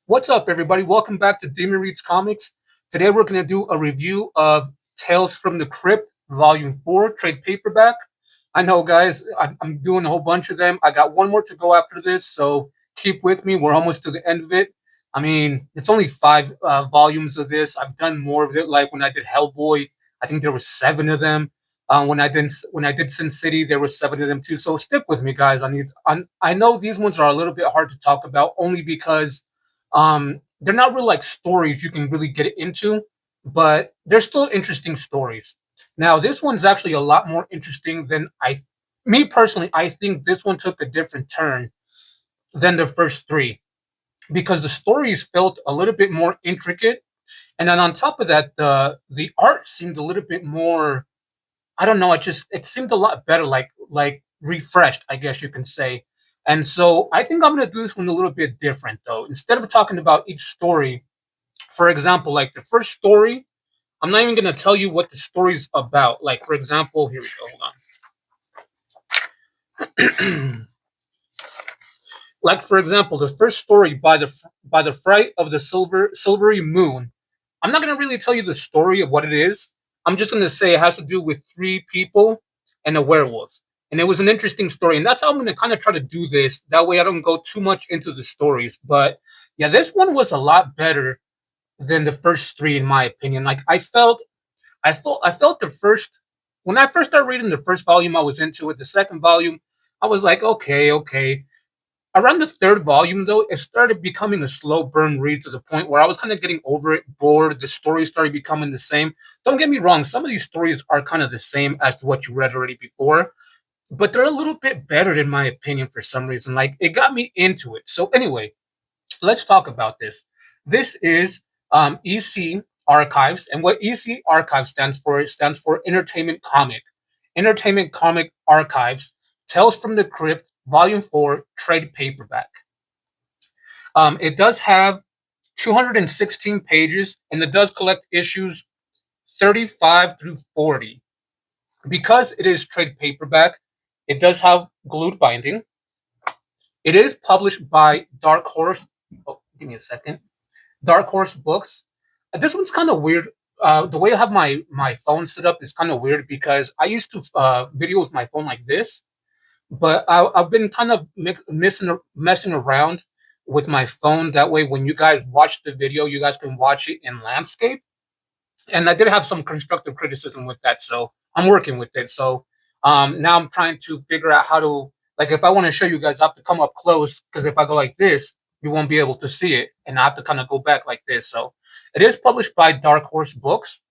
What's up, everybody? Welcome back to Demon Reads Comics. Today, we're going to do a review of Tales from the Crypt, Volume 4, trade paperback. I know, guys, I'm doing a whole bunch of them. I got one more to go after this, so keep with me. We're almost to the end of it. I mean, it's only five volumes of this. I've done more of it, like when I did Hellboy. I think there were seven of them. When I did Sin City, there were seven of them too. So stick with me, guys. I know these ones are a little bit hard to talk about, only because they're not really like stories you can really get into, but they're still interesting stories. Now, this one's actually a lot more interesting than me personally. I think this one took a different turn than the first three because the stories felt a little bit more intricate, and then on top of that, the art seemed a little bit more. I don't know. It seemed a lot better, like refreshed, I guess you can say. And so I think I'm gonna do this one a little bit different though. Instead of talking about each story, for example, like the first story, I'm not even gonna tell you what the story's about. Like for example, here we go. Hold on. Like for example, the first story by the fright of the silvery moon. I'm not gonna really tell you the story of what it is. I'm just gonna say it has to do with three people and a werewolf. And it was an interesting story, and that's how I'm gonna kind of try to do this. That way, I don't go too much into the stories. But yeah, this one was a lot better than the first three, in my opinion. Like I felt the first when I first started reading the first volume, I was into it. The second volume, I was like, okay, okay. Around the third volume, though, it started becoming a slow burn read to the point where I was kind of getting over it, bored. The stories started becoming the same. Don't get me wrong, some of these stories are kind of the same as to what you read already before, but they're a little bit better, in my opinion, for some reason. Like, it got me into it. So, anyway, let's talk about this. This is EC Archives, and what EC Archives stands for, it stands for Entertainment Comic. Entertainment Comic Archives, Tales from the Crypt, Volume 4, trade paperback. It does have 216 pages, and it does collect issues 35 through 40. Because it is trade paperback, it does have glued binding. It is published by Dark Horse. Oh, give me a second. Dark Horse Books. This one's kind of weird. The way I have my phone set up is kind of weird because I used to video with my phone like this, but I've been kind of messing around with my phone. That way, when you guys watch the video, you guys can watch it in landscape. And I did have some constructive criticism with that, so I'm working with it. So now I'm trying to figure out how to, like, if I want to show you guys, I have to come up close because if I go like this, you won't be able to see it, and I have to kind of go back like this. So it is published by Dark Horse Books.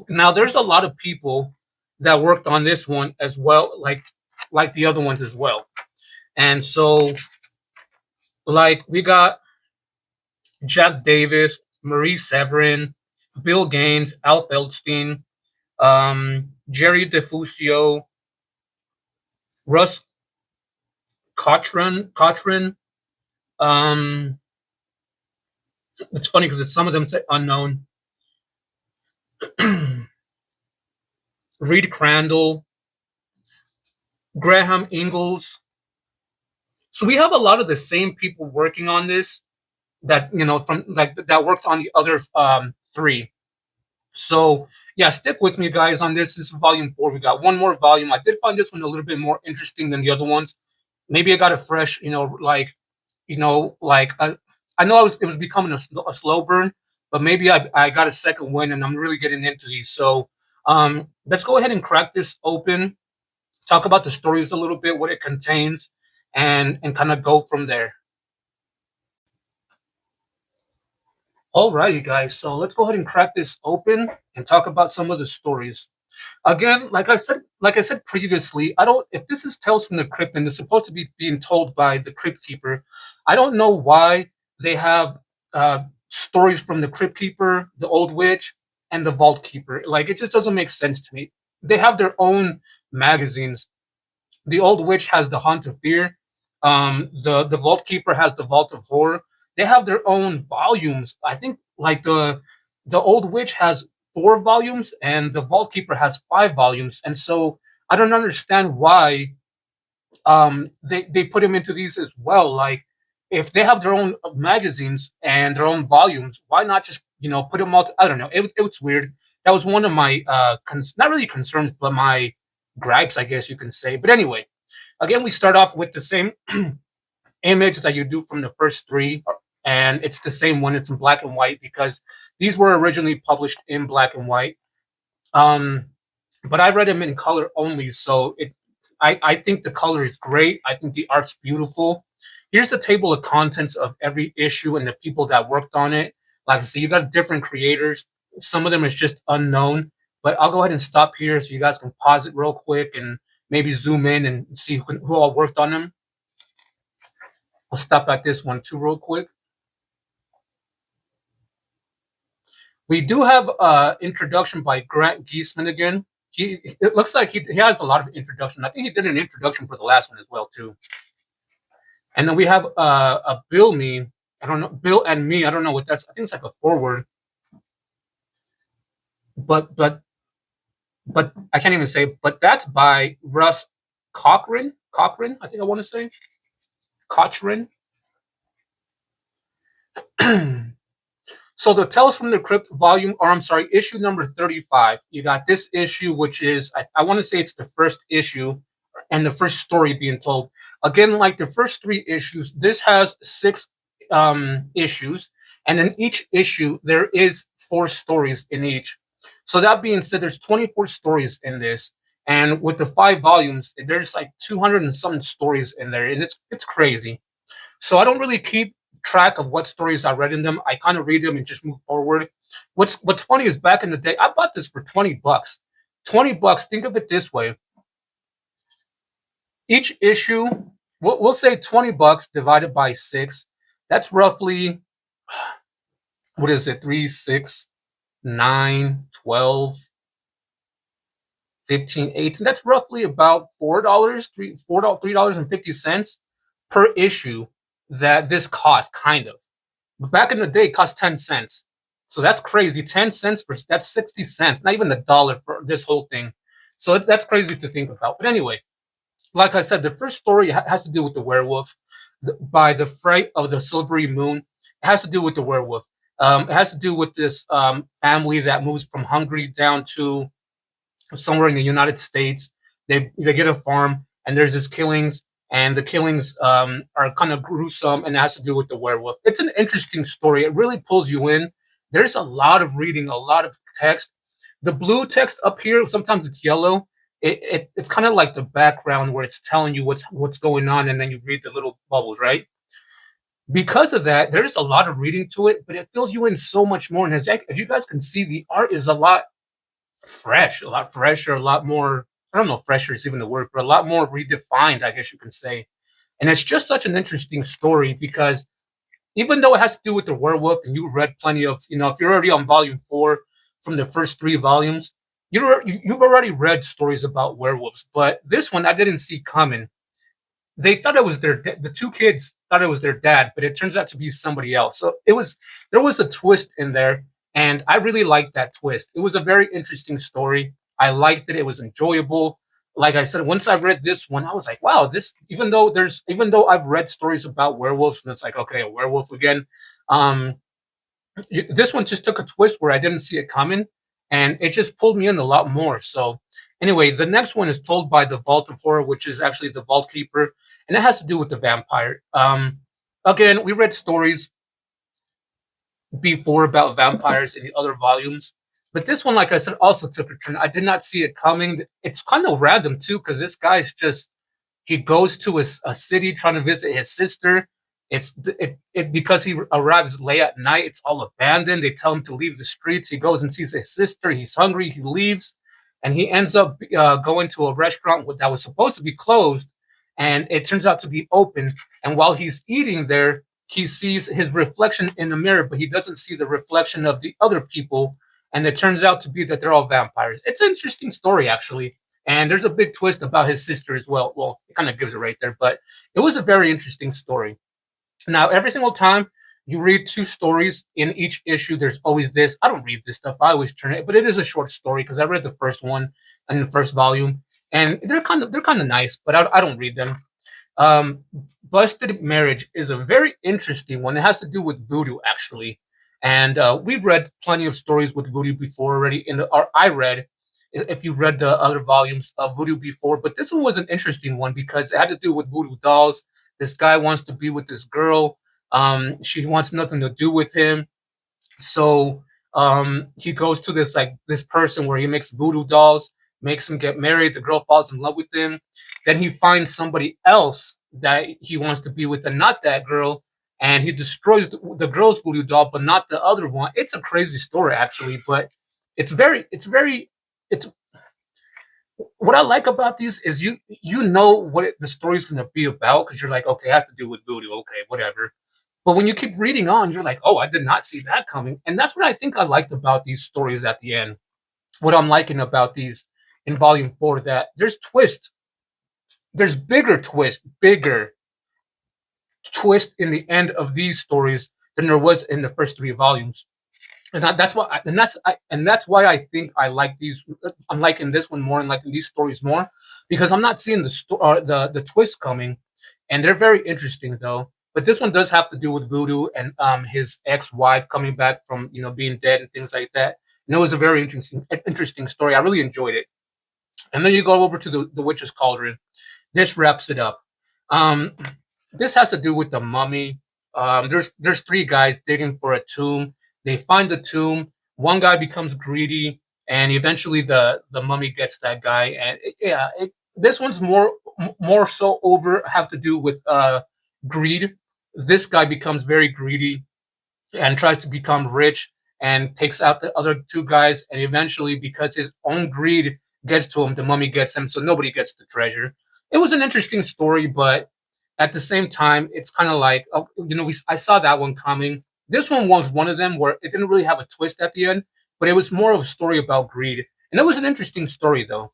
Now, there's a lot of people that worked on this one as well, like the other ones as well. And so, like, we got Jack Davis, Marie Severin, Bill Gaines, Al Feldstein, Jerry DeFusio, Russ Cochran. Um, it's funny because some of them say unknown. Reed Crandall, Graham Ingels. So we have a lot of the same people working on this that from like that worked on the other three. So yeah, stick with me, guys, on this. This is volume 4. We got one more volume. I did find this one a little bit more interesting than the other ones. Maybe I got a fresh, I know it was becoming a slow burn, but maybe I got a second win and I'm really getting into these. So let's go ahead and crack this open, talk about the stories a little bit, what it contains, and kind of go from there. Alrighty, guys. So let's go ahead and crack this open and talk about some of the stories. Again, like I said previously, I don't. If this is Tales from the Crypt and it's supposed to be being told by the Crypt Keeper, I don't know why they have stories from the Crypt Keeper, the Old Witch, and the Vault Keeper. Like, it just doesn't make sense to me. They have their own magazines. The Old Witch has the Haunt of Fear. The Vault Keeper has the Vault of Horror. They have their own volumes. I think like the Old Witch has 4 volumes and the Vault Keeper has 5 volumes. And so I don't understand why they put him into these as well. Like, if they have their own magazines and their own volumes, why not just put them all? I don't know. It was weird. That was one of my not really concerns, but my gripes, I guess you can say. But anyway, again, we start off with the same image that you do from the first three, and it's the same one. It's in black and white because these were originally published in black and white. Um, but I read them in color only, so I think the color is great. I think the art's beautiful. Here's the table of contents of every issue and the people that worked on it. Like I said, you got different creators. Some of them is just unknown, but I'll go ahead and stop here so you guys can pause it real quick and maybe zoom in and see who all worked on them. I'll stop at this one too real quick. We do have introduction by Grant Geisman again. It looks like he has a lot of introduction. I think he did an introduction for the last one as well too. And then we have a Bill Me. I don't know, Bill and Me. I don't know what that's. I think it's like a forward. But I can't even say. But that's by Russ Cochran. Cochran, I think I want to say. Cochran. So the Tales from the Crypt volume, or I'm sorry, issue number 35. You got this issue, which is, I want to say it's the first issue and the first story being told. Again, like the first three issues, this has 6 issues. And in each issue, there is 4 stories in each. So that being said, there's 24 stories in this. And with the 5 volumes, there's like 200 and some stories in there. And it's crazy. So I don't really keep track of what stories I read in them. I kind of read them and just move forward. What's funny is back in the day, I bought this for $20. $20. Think of it this way: each issue, we'll say $20 divided by 6. That's roughly, what is it? 3, 6, 9, 12, 15, 18. That's roughly about $4, $3.50 per issue that this cost, kind of. But back in the day, it cost 10 cents. So that's crazy. 10 cents for that's 60 cents, not even $1 for this whole thing. So that's crazy to think about. But anyway, like I said, the first story has to do with the werewolf by the Fright of the Silvery Moon. It has to do with the werewolf. It has to do with this family that moves from Hungary down to somewhere in the United States. They get a farm, and there's this killings, and the killings are kind of gruesome, and it has to do with the werewolf. It's an interesting story. It really pulls you in. There's a lot of reading, a lot of text. The blue text up here, sometimes it's yellow. It's kind of like the background where it's telling you what's going on, and then you read the little bubbles, right? Because of that, there's a lot of reading to it, but it fills you in so much more. And as you guys can see, the art is a lot fresher, a lot more. I don't know if fresher is even the word, but a lot more redefined, I guess you can say. And it's just such an interesting story because even though it has to do with the werewolf, and you've read plenty of, if you're already on volume 4 from the first 3 volumes, you've already read stories about werewolves. But this one I didn't see coming. They thought it was the 2 kids thought it was their dad, but it turns out to be somebody else. So there was a twist in there, and I really liked that twist. It was a very interesting story. I liked it. It was enjoyable. Like I said, once I read this one, I was like, wow, this, even though I've read stories about werewolves, and it's like, okay, a werewolf again. This one just took a twist where I didn't see it coming, and it just pulled me in a lot more. So anyway, the next one is told by the Vault of Horror, which is actually the Vault Keeper, and it has to do with the vampire. Again, we read stories before about vampires in the other volumes, but this one, like I said, also took a turn. I did not see it coming. It's kind of random too, because this guy's just, he goes to a city trying to visit his sister. Because he arrives late at night, it's all abandoned. They tell him to leave the streets. He goes and sees his sister. He's hungry. He leaves, and he ends up going to a restaurant that was supposed to be closed, and it turns out to be open. And while he's eating there, he sees his reflection in the mirror, but he doesn't see the reflection of the other people. And it turns out to be that they're all vampires. It's an interesting story, actually. And there's a big twist about his sister as well. Well, it kind of gives it right there, but it was a very interesting story. Now, every single time you read 2 stories in each issue, there's always this. I don't read this stuff. I always turn it, but it is a short story because I read the first one and the first volume, and they're kind of nice, but I don't read them. Um, Busted Marriage is a very interesting one. It has to do with voodoo, actually. And we've read plenty of stories with voodoo before already. Or I read, if you read the other volumes of voodoo before, but this one was an interesting one because it had to do with voodoo dolls. This guy wants to be with this girl. She wants nothing to do with him. So he goes to this person where he makes voodoo dolls, makes him get married. The girl falls in love with him. Then he finds somebody else that he wants to be with, and not that girl. And he destroys the girl's voodoo doll, but not the other one. It's a crazy story, actually, but it's what I like about these is you know what the story's going to be about because you're like, okay, it has to do with voodoo, okay, whatever. But when you keep reading on, you're like, oh, I did not see that coming. And that's what I think I liked about these stories at the end. What I'm liking about these in volume four, that there's twist, there's bigger twist in the end of these stories than there was in the first three volumes. And that's why I think I like these. I'm liking this one more and liking these stories more because I'm not seeing the twist coming, and they're very interesting though. But this one does have to do with voodoo and his ex-wife coming back from being dead and things like that. And it was a very interesting story. I really enjoyed it. And then you go over to the witch's cauldron. This wraps it up. Um, this has to do with the mummy. There's three guys digging for a tomb. They find the tomb. One guy becomes greedy, and eventually the mummy gets that guy. And this one's more so over have to do with greed. This guy becomes very greedy and tries to become rich and takes out the other two guys. And eventually, because his own greed gets to him, the mummy gets him. So nobody gets the treasure. It was an interesting story, but at the same time, it's kind of like, oh, I saw that one coming. This one was one of them where it didn't really have a twist at the end, but it was more of a story about greed. And it was an interesting story, though.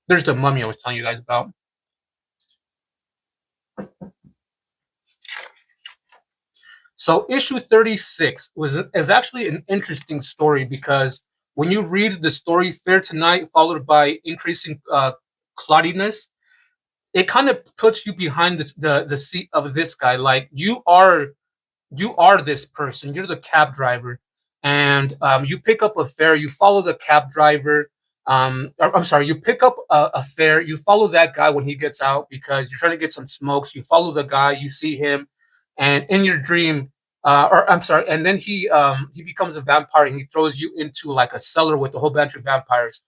There's the mummy I was telling you guys about. So issue 36 is actually an interesting story because when you read the story Fair Tonight followed by increasing cloudiness, it kind of puts you behind the seat of this guy. Like you are this person. You're the cab driver, and you pick up a fare. You follow the cab driver. I'm sorry. You pick up a fare. You follow that guy when he gets out because you're trying to get some smokes. You follow the guy. You see him, and in your dream, or I'm sorry, and then he becomes a vampire and he throws you into like a cellar with a whole bunch of vampires,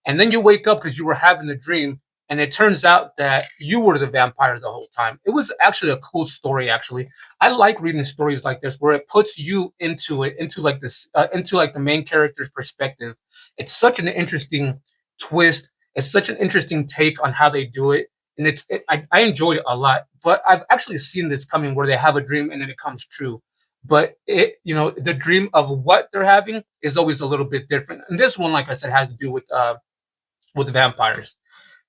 and then you wake up because you were having a dream. And it turns out that you were the vampire the whole time. It was actually a cool story, actually. I like reading stories like this where it puts you into it, into like this, into like the main character's perspective. It's such an interesting twist. It's such an interesting take on how they do it, and I enjoyed it a lot. But I've actually seen this coming where they have a dream and then it comes true. But the dream of what they're having is always a little bit different. And this one, like I said, has to do with vampires.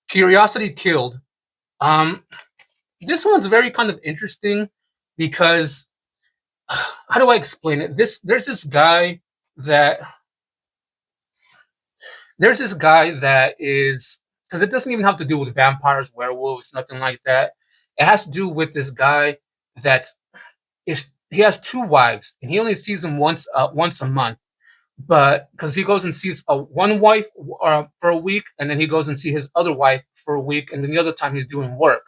Curiosity Killed. Um, this one's very kind of interesting because how do I explain it? There's this guy that is, because it doesn't even have to do with vampires, werewolves, nothing like that. It has to do with this guy that is he has two wives and he only sees them once a month. But because he goes and sees one wife for a week, and then he goes and see his other wife for a week, and then the other time he's doing work.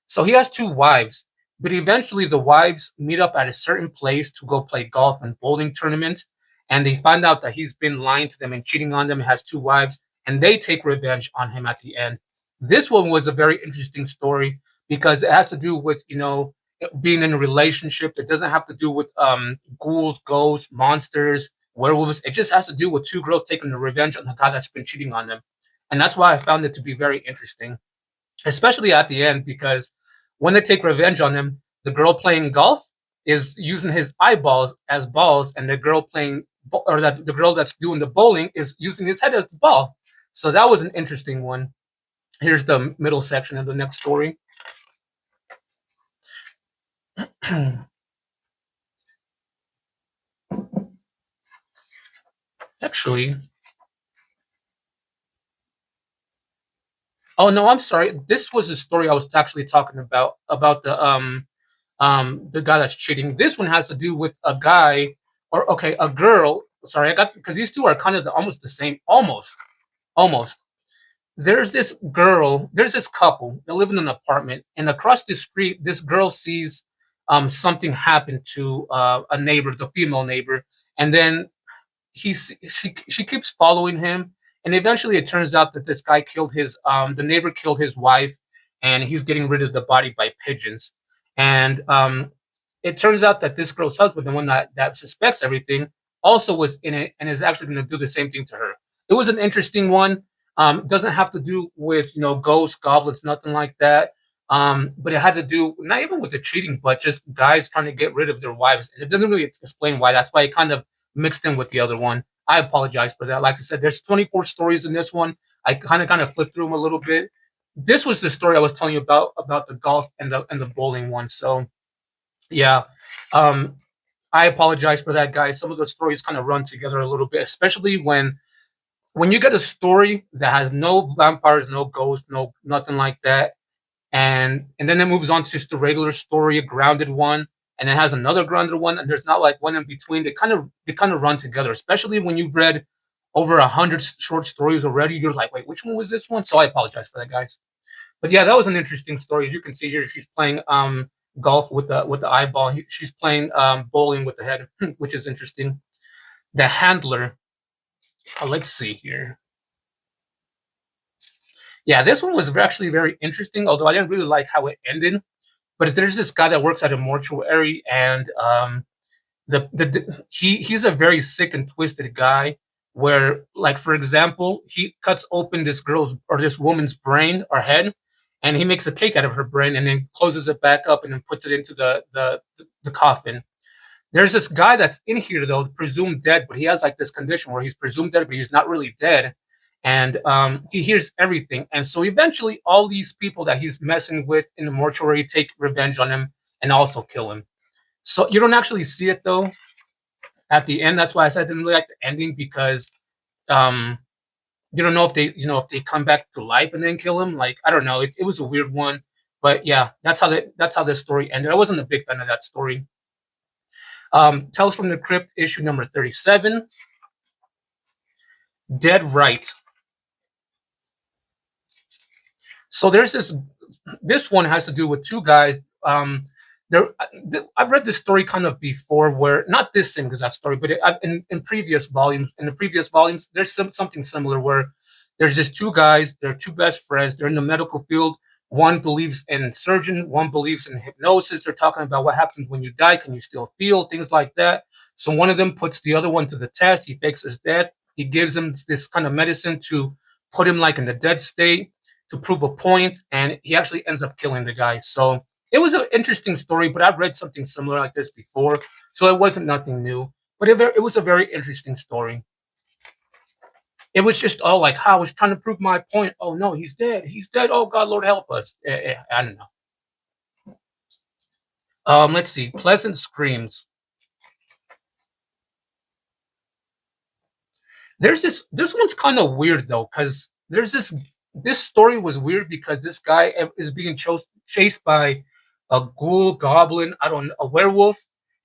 So he has two wives, but eventually the wives meet up at a certain place to go play golf and bowling tournament, and they find out that he's been lying to them and cheating on them and has two wives, and they take revenge on him at the end. This one was a very interesting story because it has to do with being in a relationship. It doesn't have to do with ghouls, ghosts, monsters, werewolves. It just has to do with two girls taking the revenge on the guy that's been cheating on them, and that's why I found it to be very interesting, especially at the end, because when they take revenge on him, the girl playing golf is using his eyeballs as balls, and the girl the girl that's doing the bowling is using his head as the ball. So that was an interesting one. Here's the middle section of the next story. Actually, Oh no, I'm sorry. This was the story I was actually talking about the guy that's cheating. This one has to do with a guy, or okay, a girl. Sorry, I got because these two are kind of almost the same, almost. There's this girl, there's this couple. They live in an apartment, and across the street, this girl sees something happen to a neighbor, the female neighbor, and then she keeps following him, and eventually it turns out that this guy killed his the neighbor killed his wife, and he's getting rid of the body by pigeons. And it turns out that this girl's husband, the one that suspects everything, also was in it and is actually going to do the same thing to her. It was an interesting one. Doesn't have to do with ghosts, goblins, nothing like that. But it had to do not even with the cheating, but just guys trying to get rid of their wives. And it doesn't really explain why. That's why it kind of mixed in with the other one. I apologize for that. Like I said, there's 24 stories in this one. I kind of flipped through them a little bit. This was the story I was telling you about the golf and the bowling one. So yeah, um, I apologize for that, guys. Some of the stories kind of run together a little bit, especially when you get a story that has no vampires, no ghosts, no nothing like that, and then it moves on to just a regular story, a grounded one, and it has another grounded one, and there's not like one in between. They kind of run together, especially when you've read over 100 short stories already. You're like, wait, which one was this one? So I apologize for that, guys. But yeah, that was an interesting story. As you can see here, she's playing golf with the eyeball. She's playing bowling with the head, which is interesting. The handler. Let's see here. Yeah, this one was actually very interesting, although I didn't really like how it ended. But there's this guy that works at a mortuary, and he's a very sick and twisted guy. Where, like for example, he cuts open this girl's or this woman's brain or head, and he makes a cake out of her brain, and then closes it back up, and then puts it into the coffin. There's this guy that's in here though, presumed dead, but he has like this condition where he's presumed dead, but he's not really dead, and he hears everything. And so eventually, all these people that he's messing with in the mortuary take revenge on him and also kill him. So you don't actually see it though at the end. That's why I said I didn't really like the ending because um, you don't know if they come back to life and then kill him. Like I don't know, it was a weird one, but yeah, that's how the story ended. I wasn't a big fan of that story. Tales from the Crypt, issue number 37, Dead Right. So there's this one has to do with two guys. There, I've read this story kind of before, where not this same exact story, but in previous volumes, there's something similar where there's just two guys. They're two best friends. They're in the medical field. One believes in surgeon. One believes in hypnosis. They're talking about what happens when you die. Can you still feel things like that? So one of them puts the other one to the test. He fakes his death. He gives him this kind of medicine to put him like in the dead state to prove a point, and he actually ends up killing the guy. So it was an interesting story, but I've read something similar like this before, so it wasn't nothing new. But it was a very interesting story. It was just all like how I was trying to prove my point. Oh no, he's dead. He's dead. Oh God, Lord help us. I don't know. Let's see. Pleasant Screams. There's this one's kind of weird though, because this story was weird because this guy is being chased by a ghoul, goblin, I don't know, a werewolf,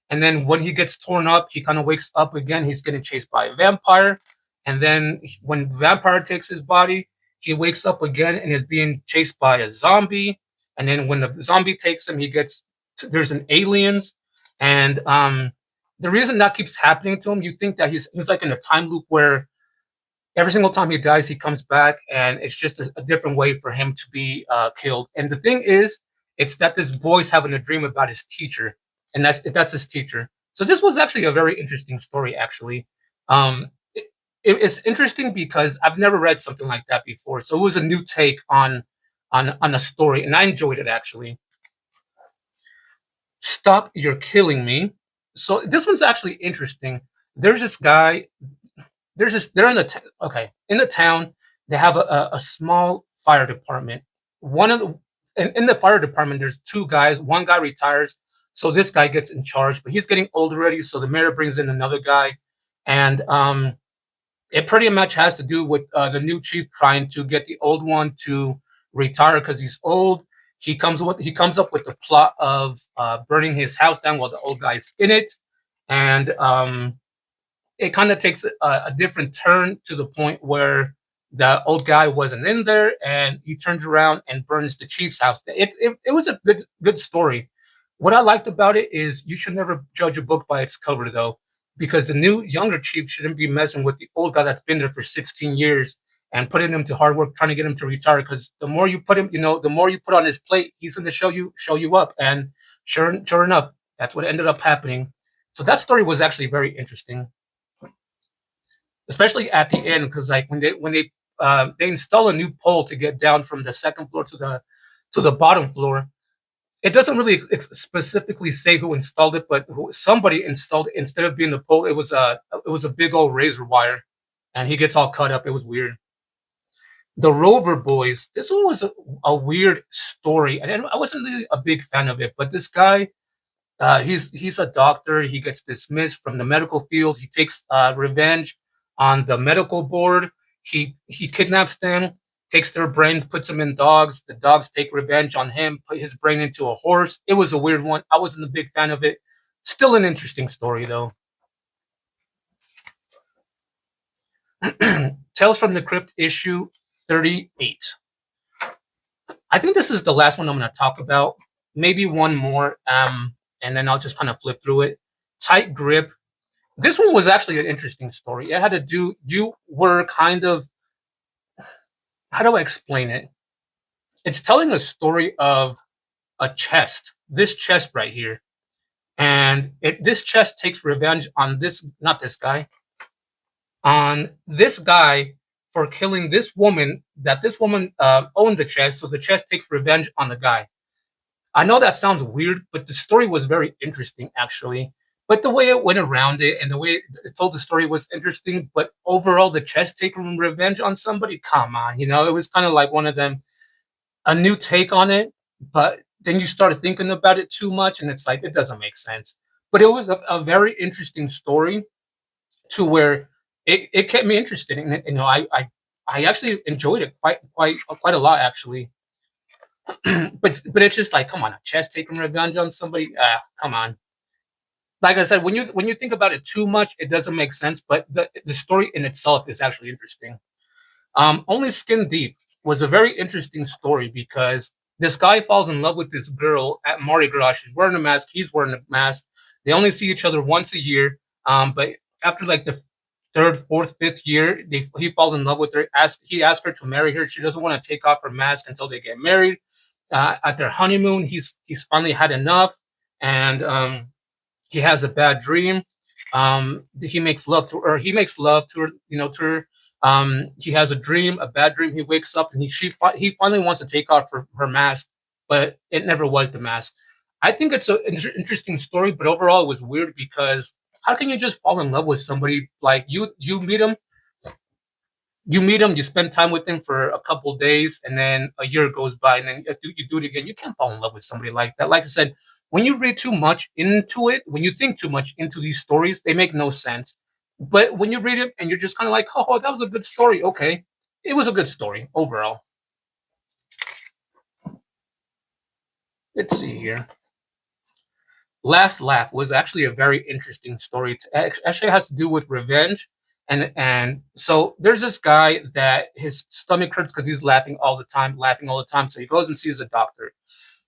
and then when he gets torn up, he kind of wakes up again. He's getting chased by a vampire, and then when vampire takes his body, he wakes up again and is being chased by a zombie, and then when the zombie takes him, there's an aliens, and the reason that keeps happening to him, you think that he's like in a time loop where every single time he dies, he comes back, and it's just a different way for him to be killed. And the thing is, it's that this boy's having a dream about his teacher, and that's his teacher. So this was actually a very interesting story. Actually, it's interesting because I've never read something like that before, so it was a new take on a story, and I enjoyed it actually. Stop! You're killing me. So this one's actually interesting. There's this guy they're in the town. They have a small fire department. One of the in the fire department, there's two guys. One guy retires, so this guy gets in charge, but he's getting old already, so the mayor brings in another guy. And it pretty much has to do with the new chief trying to get the old one to retire because he's old. He comes up with the plot of burning his house down while the old guy's in it, and it kind of takes a different turn to the point where the old guy wasn't in there, and he turns around and burns the chief's house. It was a good story. What I liked about it is you should never judge a book by its cover, though, because the new younger chief shouldn't be messing with the old guy that's been there for 16 years and putting him to hard work, trying to get him to retire. Because the more you put him, the more you put on his plate, he's going to show you up. And sure enough, that's what ended up happening. So that story was actually very interesting, especially at the end, because like when they install a new pole to get down from the second floor to the bottom floor. It doesn't really specifically say who installed it, but somebody installed it. Instead of being the pole, it was a big old razor wire, and he gets all cut up. It was weird. The Rover Boys. This one was a weird story, and I wasn't really a big fan of it. But this guy, he's a doctor. He gets dismissed from the medical field. He takes revenge on the medical board. He kidnaps them, takes their brains, puts them in dogs. The dogs take revenge on him, put his brain into a horse. It was a weird one. I wasn't a big fan of it. Still an interesting story though. Tales from the Crypt issue 38. I think this is the last one I'm going to talk about. Maybe one more, and then I'll just kind of flip through it. Tight Grip. This one was actually an interesting story. It had to do, you were kind of, how do I explain it? It's telling a story of a chest, this chest right here. And this chest takes revenge on not this guy, on this guy for killing this woman, that this woman owned the chest. So the chest takes revenge on the guy. I know that sounds weird, but the story was very interesting, actually. But the way it went around it and the way it told the story was interesting. But overall, the chest taking revenge on somebody, come on, it was kind of like one of them, a new take on it. But then you start thinking about it too much, and it's like it doesn't make sense. But it was a very interesting story to where it kept me interested, and I actually enjoyed it quite a lot, actually. but it's just like, come on, a chest taking revenge on somebody, come on. Like I said, when you think about it too much, it doesn't make sense. But the story in itself is actually interesting. Only Skin Deep was a very interesting story because this guy falls in love with this girl at Mardi Gras. She's wearing a mask. He's wearing a mask. They only see each other once a year. But after like the third, fourth, fifth year, he falls in love with her. He asks her to marry her. She doesn't want to take off her mask until they get married. At their honeymoon, he's finally had enough, and he has a bad dream. He makes love to her. He makes love to her. To her. He has a dream, a bad dream. He wakes up and he finally wants to take off her mask, but it never was the mask. I think it's an interesting story, but overall it was weird because how can you just fall in love with somebody like you meet him, you spend time with him for a couple of days, and then a year goes by, and then you do it again. You can't fall in love with somebody like that. Like I said, when you read too much into it, when you think too much into these stories, they make no sense. But when you read it and you're just kind of like, oh, that was a good story. Okay, it was a good story overall. Let's see here. Last Laugh was actually a very interesting story. Actually, has to do with revenge, and so there's this guy that his stomach hurts because he's laughing all the time, laughing all the time. So he goes and sees a doctor.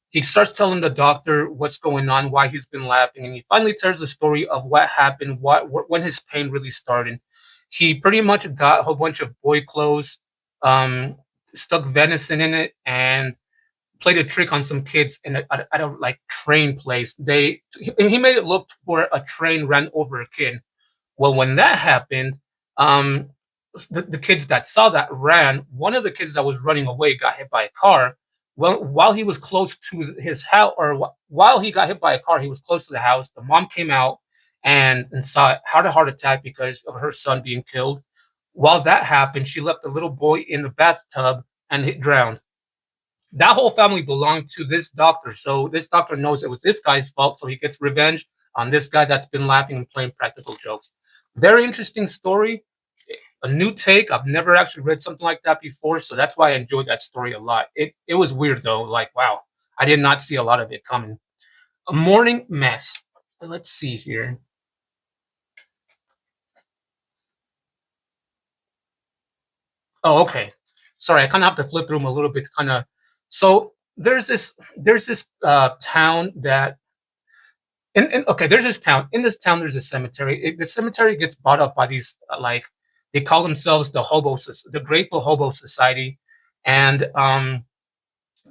He starts telling the doctor what's going on, why he's been laughing, and he finally tells the story of what happened, when his pain really started. He pretty much got a whole bunch of boy clothes, um, stuck venison in it, and played a trick on some kids at a like train place. He made it look where a train ran over a kid. Well, when that happened, um, the kids that saw that ran. One of the kids that was running away got hit by a car. Well, while he was close to his house, or while he got hit by a car, he was close to the house. The mom came out and saw it, had a heart attack because of her son being killed. While that happened, she left the little boy in the bathtub and he drowned. That whole family belonged to this doctor, so this doctor knows it was this guy's fault, so he gets revenge on this guy that's been laughing and playing practical jokes. Very interesting story. a new take. I've never actually read something like that before, so that's why I enjoyed that story a lot. It was weird though, like wow, I did not see a lot of it coming. A Morning Mess. Let's see here. Oh, okay. Sorry, I kind of have to flip through them a little bit, kind of. So there's this town that okay, there's this town. In this town, there's a cemetery. The cemetery gets bought up by these like they call themselves the Grateful Hobo Society, and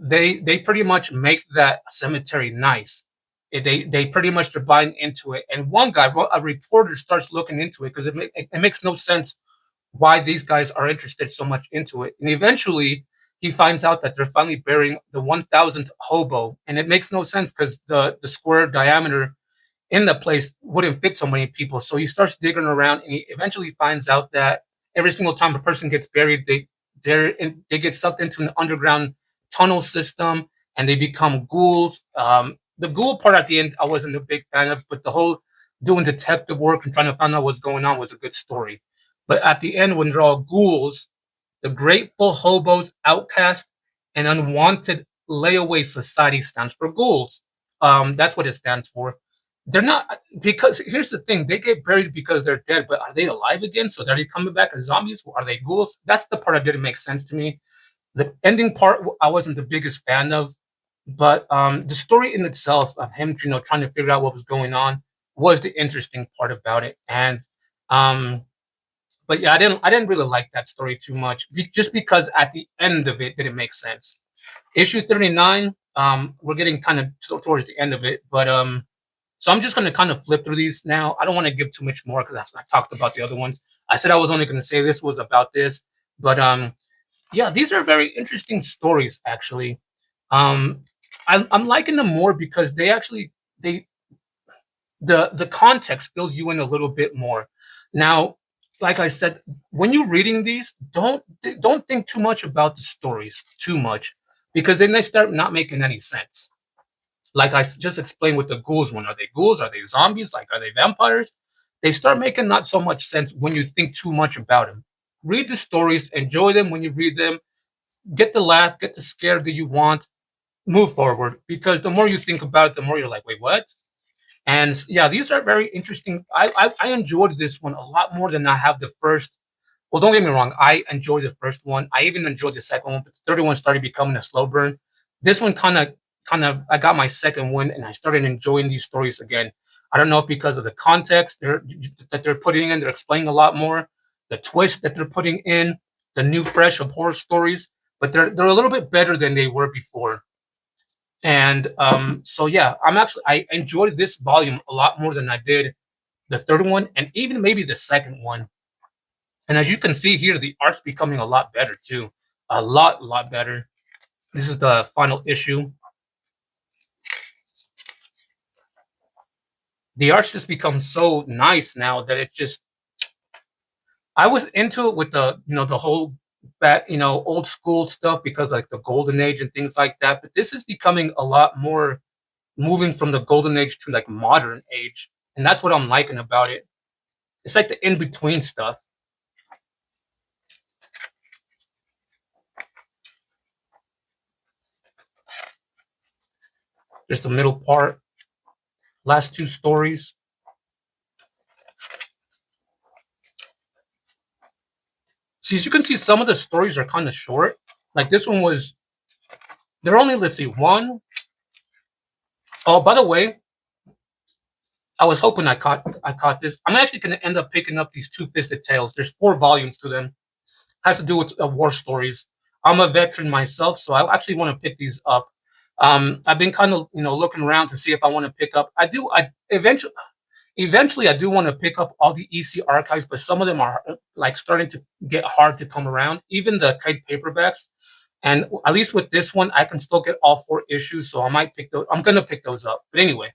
they pretty much make that cemetery nice. They pretty much they're buying into it. And one guy, a reporter, starts looking into it because it makes no sense why these guys are interested so much into it. And eventually, he finds out that they're finally burying the 1,000th hobo, and it makes no sense because the square diameter in the place wouldn't fit so many people. So he starts digging around, and he eventually finds out that every single time a person gets buried, they get sucked into an underground tunnel system, and they become ghouls. The ghoul part at the end, I wasn't a big fan of, but the whole doing detective work and trying to find out what's going on was a good story. But at the end, when they're all ghouls, the Grateful Hobos Outcast and Unwanted Layaway Society stands for ghouls. That's what it stands for. They're not because here's the thing: they get buried because they're dead, but are they alive again? So are they coming back as zombies? Are they ghouls? That's the part that didn't make sense to me. The ending part I wasn't the biggest fan of, but the story in itself of him, trying to figure out what was going on was the interesting part about it. And um, but yeah, I didn't really like that story too much, just because at the end of it didn't make sense. Issue 39, we're getting kind of towards the end of it, but so I'm just going to kind of flip through these now. I don't want to give too much more because I talked about the other ones. I said I was only going to say this was about this, but yeah, these are very interesting stories actually. Um, I'm liking them more because they the context fills you in a little bit more. Now, like I said, when you're reading these, don't think too much about the stories too much because then they start not making any sense. Like just explained with the ghouls one, are they ghouls? Are they zombies? Like are they vampires? They start making not so much sense when you think too much about them. Read the stories, enjoy them when you read them, get the laugh, get the scare that you want, move forward because the more you think about it, the more you're like, wait, what? And yeah, these are very interesting. I enjoyed this one a lot more than I have the first. Well, don't get me wrong. I enjoyed the first one. I even enjoyed the second one, but the third one started becoming a slow burn. This one I got my second win, and I started enjoying these stories again. I don't know if because of the context that they're putting in, they're explaining a lot more, the twist that they're putting in, the new fresh of horror stories, but they're a little bit better than they were before. And so yeah, I enjoyed this volume a lot more than I did the third one, and even maybe the second one. And as you can see here, the art's becoming a lot better too, lot better. This is the final issue. The art's just become so nice now that it's just. I was into it with the whole back old school stuff because like the golden age and things like that. But this is becoming a lot more moving from the golden age to like modern age, and that's what I'm liking about it. It's like the in between stuff. There's the middle part, last two stories. See, as you can see, some of the stories are kind of short. Like this one was, they're only, let's see, one. Oh, by the way, I was hoping I caught this. I'm actually going to end up picking up these Two Fisted Tales. There's 4 volumes to them. Has to do with war stories. I'm a veteran myself, so I actually want to pick these up. I've been kind of looking around to see if I want to pick up. I eventually I do want to pick up all the EC archives, but some of them are like starting to get hard to come around. Even the trade paperbacks, and at least with this one, I can still get all 4 issues. So I might pick those. I'm gonna pick those up. But anyway,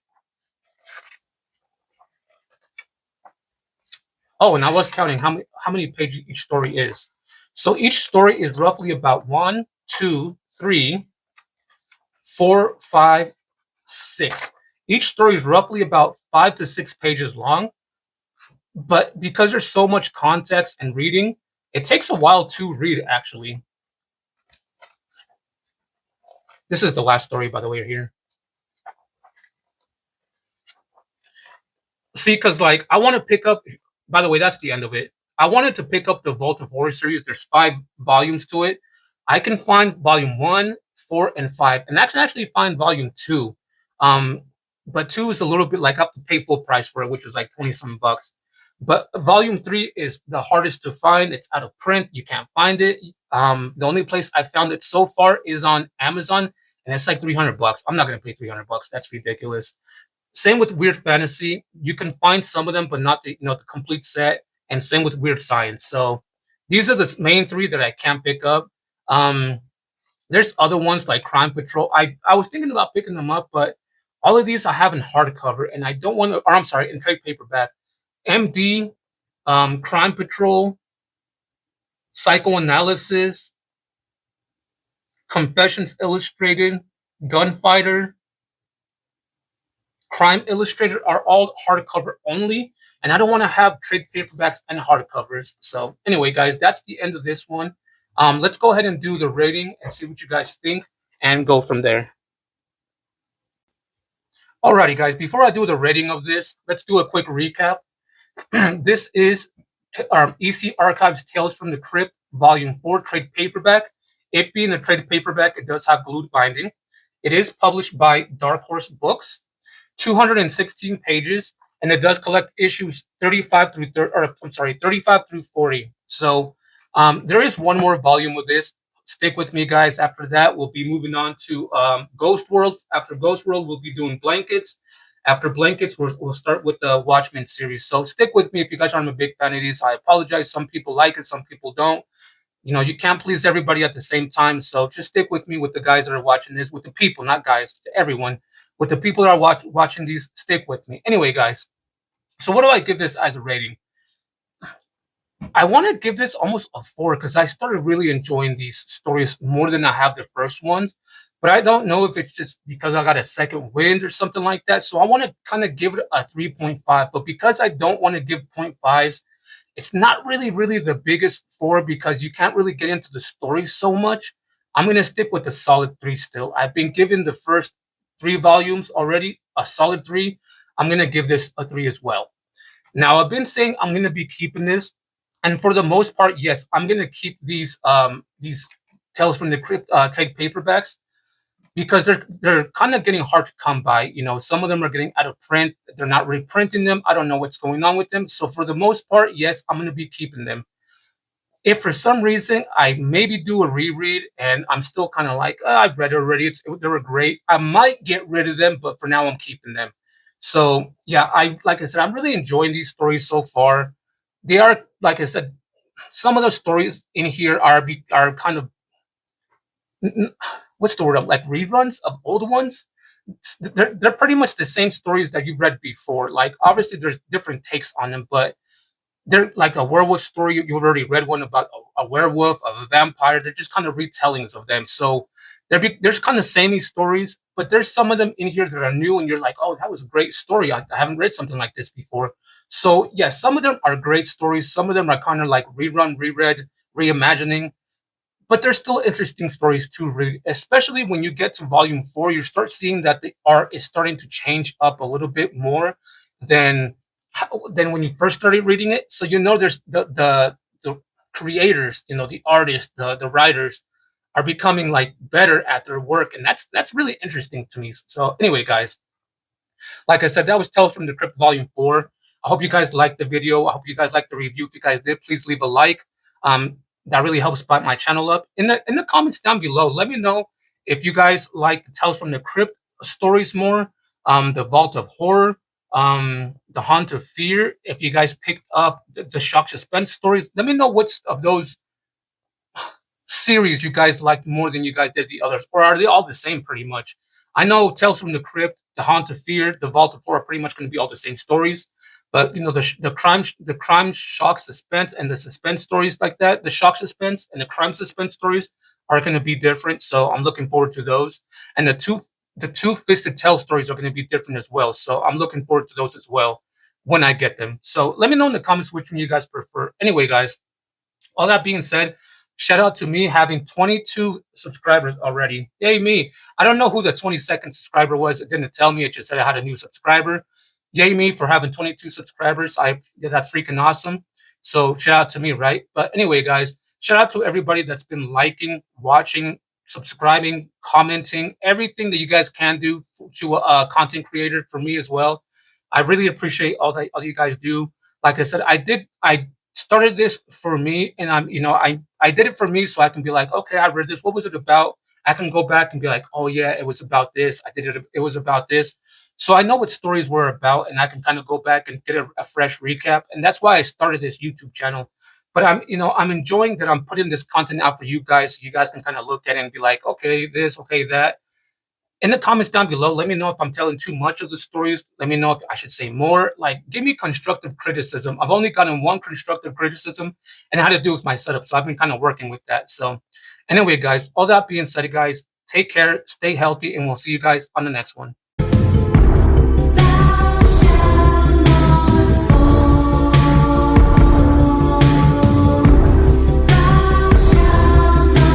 oh, and I was counting how many pages each story is. So each story is roughly about 1, 2, 3, 4, 5, 6. Each story is roughly about 5 to 6 pages long. But because there's so much context and reading, It takes a while to read, actually. This is the last story, by the way, here. See, because like I want to pick up. By the way, that's the end of it. I wanted to pick up the Vault of Horror series. There's 5 volumes to it. I can find volume 1, 4, and 5, and I can actually find volume 2. Um, but 2 is a little bit like I have to pay full price for it, which is like 20 some bucks. But volume 3 is the hardest to find. It's out of print. You can't find it. The only place I found it so far is on Amazon, and it's like 300 bucks. I'm not gonna pay 300 bucks. That's ridiculous. Same with Weird Fantasy. You can find some of them, but not the complete set. And same with Weird Science. So these are the main 3 that I can't pick up. Um, there's other ones like Crime Patrol. I was thinking about picking them up, but all of these I have in hardcover, and I don't want to. Or I'm sorry, in trade paperback. MD, Crime Patrol, Psychoanalysis, Confessions Illustrated, Gunfighter, Crime Illustrated are all hardcover only, and I don't want to have trade paperbacks and hardcovers. So anyway, guys, that's the end of this one. Let's go ahead and do the rating and see what you guys think, and go from there. Alrighty, guys. Before I do the rating of this, let's do a quick recap. This is EC Archives Tales from the Crypt, Volume 4, trade paperback. It being a trade paperback, it does have glued binding. It is published by Dark Horse Books. 216 pages, and it does collect issues 35 through 30, or I'm sorry, 35 through 40. So there is one more volume of this. Stick with me, guys. After that, we'll be moving on to Ghost World. After Ghost World, we'll be doing Blankets. After Blankets, we'll start with the Watchmen series. So stick with me if you guys aren't a big fan of these. I apologize. Some people like it, some people don't. You can't please everybody at the same time. So just stick with me with the guys that are watching this, with the people, not guys, to everyone. With the people that are watching these, stick with me. Anyway, guys, so what do I give this as a rating? I want to give this almost a 4 because I started really enjoying these stories more than I have the first ones. But I don't know if it's just because I got a second wind or something like that. So I want to kind of give it a 3.5. But because I don't want to give 0.5s, it's not really the biggest 4 because you can't really get into the story so much. I'm going to stick with the solid 3 still. I've been given the first 3 volumes already a solid 3. I'm going to give this a 3 as well. Now, I've been saying I'm going to be keeping this. And for the most part, yes, I'm going to keep these Tales from the Crypt trade paperbacks because they're kind of getting hard to come by. Some of them are getting out of print. They're not reprinting them. I don't know what's going on with them. So for the most part, yes, I'm going to be keeping them. If for some reason I maybe do a reread and I'm still kind of like, I've read it already, they were great, I might get rid of them, but for now I'm keeping them. So yeah, like I said, I'm really enjoying these stories so far. They are, like I said, some of the stories in here are kind of what's the word? Like reruns of old ones. They're pretty much the same stories that you've read before. Like obviously there's different takes on them, but they're like a werewolf story. You've already read one about a werewolf, of a vampire. They're just kind of retellings of them. So there's kind of samey stories, but there's some of them in here that are new, and you're like, oh, that was a great story. I haven't read something like this before. So yeah, some of them are great stories. Some of them are kind of like rerun, reread, reimagining. But there's still interesting stories to read, especially when you get to volume 4. You start seeing that the art is starting to change up a little bit more than when you first started reading it. So there's the creators, the artists, the writers are becoming like better at their work, and that's really interesting to me. So anyway, guys, like I said, that was Tales from the Crypt Volume 4. I hope you guys liked the video. I hope you guys liked the review. If you guys did, please leave a like. That really helps spot my channel up. In the comments down below, let me know if you guys like the Tales from the Crypt stories more, the Vault of Horror, the Haunt of Fear. If you guys picked up the shock suspense stories, let me know which of those series you guys liked more than you guys did the others, or are they all the same pretty much? I know Tales from the Crypt, the Haunt of Fear, the Vault of Horror are pretty much going to be all the same stories, but the crime shock suspense and the suspense stories like that, the shock suspense and the crime suspense stories are going to be different. So I'm looking forward to those, and the two-fisted tail stories are going to be different as well. So I'm looking forward to those as well when I get them. So let me know in the comments which one you guys prefer. Anyway, guys, All that being said, shout out to me having 22 subscribers already. Yay, me. I don't know who the 22nd subscriber was. It didn't tell me. It just said I had a new subscriber. Yay, me for having 22 subscribers. Yeah, that's freaking awesome. So shout out to me, right? But anyway, guys, shout out to everybody that's been liking, watching, subscribing, commenting, everything that you guys can do to a content creator for me as well. I really appreciate all you guys do. Like I said, I started this for me, and I did it for me so I can be like, okay, I read this. What was it about? I can go back and be like, oh yeah, it was about this. I did it. It was about this. So I know what stories were about, and I can kind of go back and get a fresh recap. And that's why I started this YouTube channel. But I'm enjoying that I'm putting this content out for you guys, so you guys can kind of look at it and be like, okay, this, okay, that. In the comments down below, let me know if I'm telling too much of the stories. Let me know if I should say more. Like, give me constructive criticism. I've only gotten one constructive criticism, and it had to do with my setup. So I've been kind of working with that. So anyway, guys, all that being said, guys, take care, stay healthy, and we'll see you guys on the next one.